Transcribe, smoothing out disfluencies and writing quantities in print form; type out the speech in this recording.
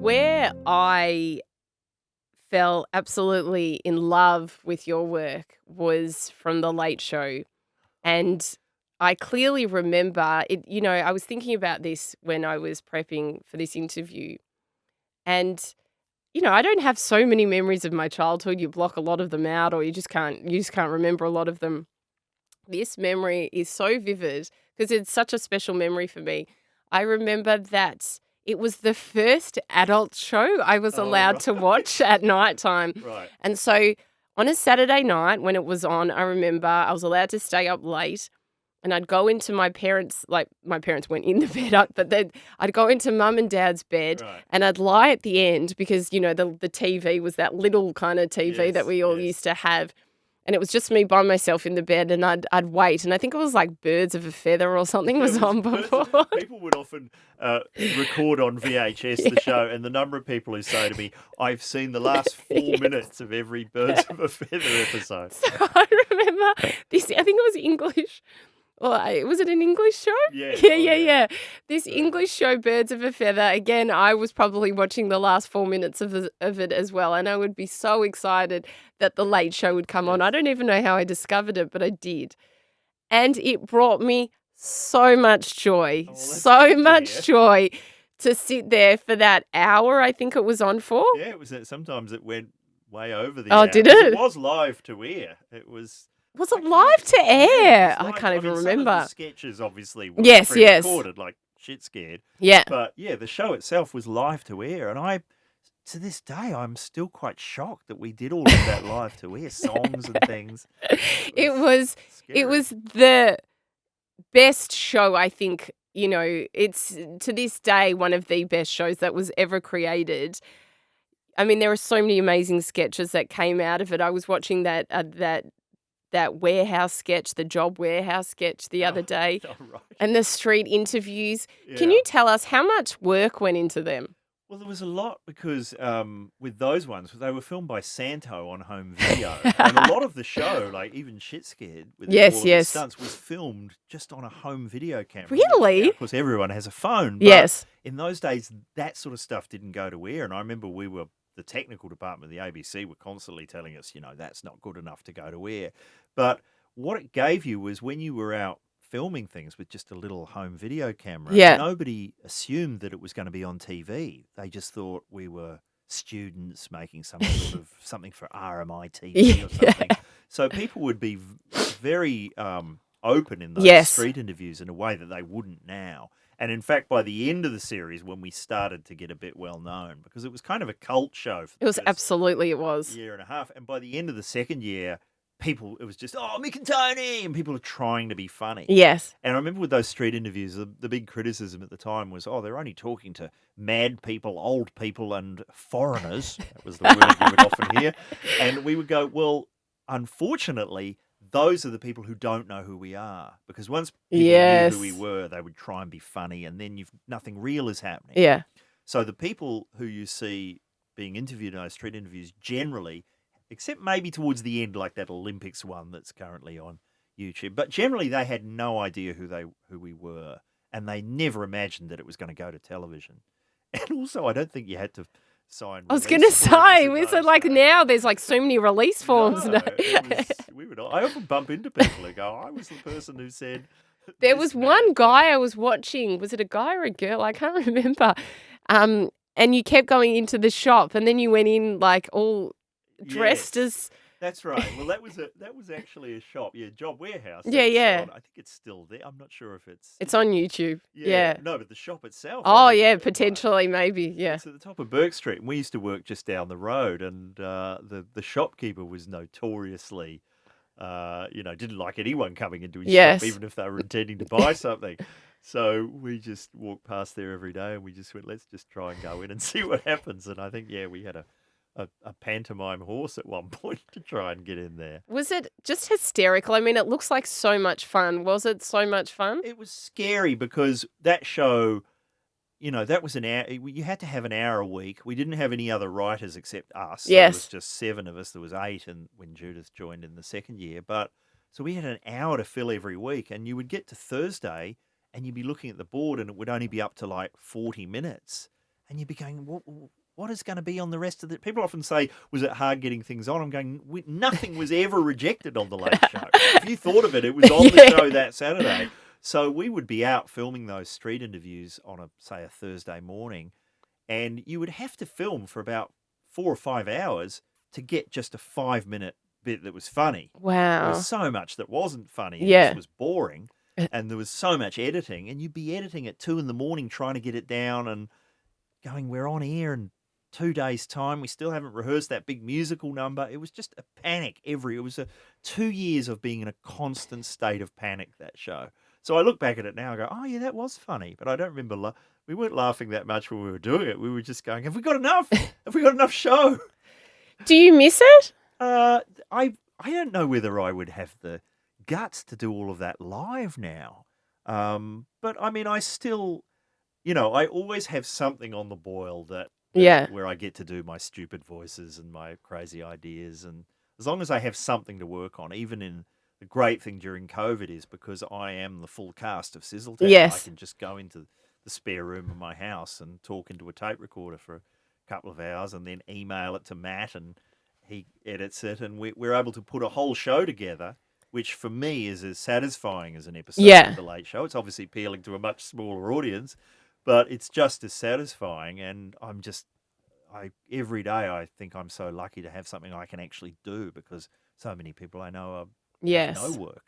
Where I fell absolutely in love with your work was from The Late Show. And I clearly remember it. I was thinking about this when I was prepping for this interview. And, I don't have so many memories of my childhood. You block a lot of them out, or you just can't remember a lot of them. This memory is so vivid because it's such a special memory for me. I remember that it was the first adult show I was Oh, allowed to right. watch at nighttime. Right. And so on a Saturday night when it was on, I remember I was allowed to stay up late and I'd go into my parents went in the bed up, but then I'd go into mum and dad's bed Right. and I'd lie at the end because, the TV was that little kind of TV that Yes, we all yes. used to have. And it was just me by myself in the bed and I'd wait. And I think it was like Birds of a Feather or something It was was on birds. before. People would often record on VHS the Yeah. show, and the number of people who say to me, "I've seen the last 4 Yes. minutes of every Birds of a Feather episode." So I remember this, I think it was English. Was it an English show? Yeah. Yeah, Oh, yeah, yeah. yeah. This Very English much. show, Birds of a Feather. Again, I was probably watching the last 4 minutes of it as well. And I would be so excited that the late show would come on. I Yes. don't even know how I discovered it, but I did. And it brought me so much joy, Oh, well, that's so good to much hear. joy to sit there for that hour, I think it was on for. Yeah, it was. Sometimes it went way over the Oh, hour did 'cause it it? was live to air. It was. Was I it can't. live to Yeah, it air? was I live. can't I even mean, some of the remember. sketches obviously were Yes, yes. pre-recorded, like Shit Scared. Yeah. But yeah, the show itself was live to air, and to this day, I'm still quite shocked that we did all of that live to air, songs and things. It was it Scary. was the best show, I think. It's to this day one of the best shows that was ever created. I mean, there are so many amazing sketches that came out of it. I was watching that warehouse sketch, the job warehouse sketch the other Oh, day, all right. and the street interviews. Can Yeah. you tell us how much work went into them? Well, there was a lot because with those ones, they were filmed by Santo on home video, and a lot of the show, like even Shit Scared, with Yes, all of its yes. stunts, was filmed just on a home video camera. Really? Now, of course, everyone has a phone, but Yes. in those days, that sort of stuff didn't go to air. And I remember the technical department of the ABC were constantly telling us, that's not good enough to go to air. But what it gave you was when you were out filming things with just a little home video camera, Yeah. nobody assumed that it was going to be on TV. They just thought we were students making some sort of something for RMI TV or something. Yeah. So people would be very open in those Yes. street interviews in a way that they wouldn't now. And in fact, by the end of the series, when we started to get a bit well known, because it was kind of a cult show for It was the first absolutely, it was. year and a half, and by the end of the second year, it was just, oh, Mick and Tony, and people are trying to be funny. Yes. And I remember with those street interviews, the big criticism at the time was, oh, they're only talking to mad people, old people, and foreigners. That was the word you would often hear. And we would go, well, unfortunately, those are the people who don't know who we are. Because once people knew who we Yes. were, they would try and be funny, and then nothing real is happening. Yeah. So the people who you see being interviewed in those street interviews generally, except maybe towards the end, like that Olympics one that's currently on YouTube, but generally they had no idea who we were, and they never imagined that it was going to go to television. And also, I don't think you had to sign. I was going to release forms say, in is those it like days. now there's like so many release forms? No, No. I often bump into people who go, I was the person who said. There this was one mad guy I was watching. Was it a guy or a girl? I can't remember. And you kept going into the shop, and then you went in like all thing." dressed Yes, as. that's right. Well, that was actually a shop, job warehouse. Yeah, That's yeah. I think it's still there. I'm not sure if it's. It's on YouTube. Yeah. No, but the shop itself. Oh, I think, yeah, right, potentially, maybe. Yeah. it's at the top of Burke Street, and we used to work just down the road, and the shopkeeper was notoriously, didn't like anyone coming into his Yes. shop, even if they were intending to buy something. So we just walked past there every day, and we just went, let's just try and go in and see what happens. And I think, we had a pantomime horse at one point to try and get in there. Was it just hysterical? I mean, it looks like so much fun. Was it so much fun? It was scary because that show, that was an hour. You had to have an hour a week. We didn't have any other writers except us. So Yes. it was just 7 of us. There was 8 and when Judith joined in the second year. But so we had an hour to fill every week, and you would get to Thursday and you'd be looking at the board and it would only be up to like 40 minutes. and you'd be going, what is going to be on the rest of the... People often say, was it hard getting things on? I'm going, nothing was ever rejected on The Late Show. If you thought of it, it was on the Yeah. show that Saturday. So we would be out filming those street interviews on, say, a Thursday morning, and you would have to film for about 4 or 5 hours to get just a 5-minute bit that was funny. There was Wow. so much that wasn't funny and Yeah. just was boring, and there was so much editing, and you'd be editing at 2 a.m. trying to get it down and going, we're on air in 2 days' time. We still haven't rehearsed that big musical number. It was just a panic it was 2 years of being in a constant state of panic, that show. So I look back at it now and go, oh, yeah, that was funny. But I don't remember, we weren't laughing that much when we were doing it. We were just going, have we got enough? Have we got enough show? Do you miss it? I don't know whether I would have the guts to do all of that live now. But I mean, I still, I always have something on the boil that Yeah. where I get to do my stupid voices and my crazy ideas. And as long as I have something to work on, even in the great thing during COVID is because I am the full cast of Sizzletown. Yes. I can just go into the spare room of my house and talk into a tape recorder for a couple of hours and then email it to Matt and he edits it. And we're able to put a whole show together, which for me is as satisfying as an episode Yeah. of The Late Show. It's obviously appealing to a much smaller audience, but it's just as satisfying. And every day I think I'm so lucky to have something I can actually do because so many people I know have no Yes. work.